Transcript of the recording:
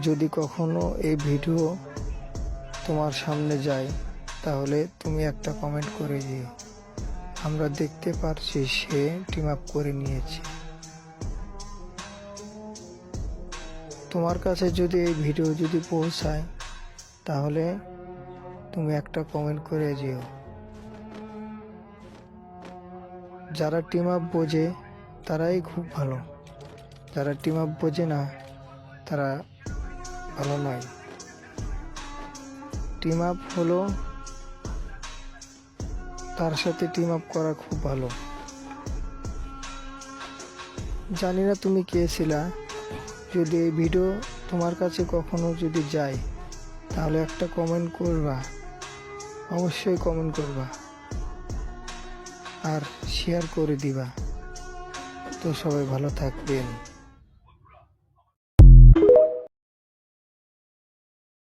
যদি কখনো এই ভিডিও তোমার সামনে যায় তাহলে তুমি একটা কমেন্ট করে দিও। আমরা দেখতে পারছি সে টিম আপ করে নিয়েছে। তোমার কাছে যদি এই ভিডিও যদি পৌঁছায় তাহলে তুমি একটা কমেন্ট করে দিও। যারা টিম আপ বোঝে তারাই খুব ভালো, যারা টিম আপ বোঝে না তারা ভালো নয়। টিম আপ হলো, তার সাথে টিম আপ করা খুব ভালো। জানি না তুমি কে ছিলা, যদি এই ভিডিও তোমার কাছে কখনো যদি যায় তাহলে একটা কমেন্ট করবা, অবশ্যই কমেন্ট করবা আর শেয়ার করে দিবা। তো সবাই ভালো থাকবেন।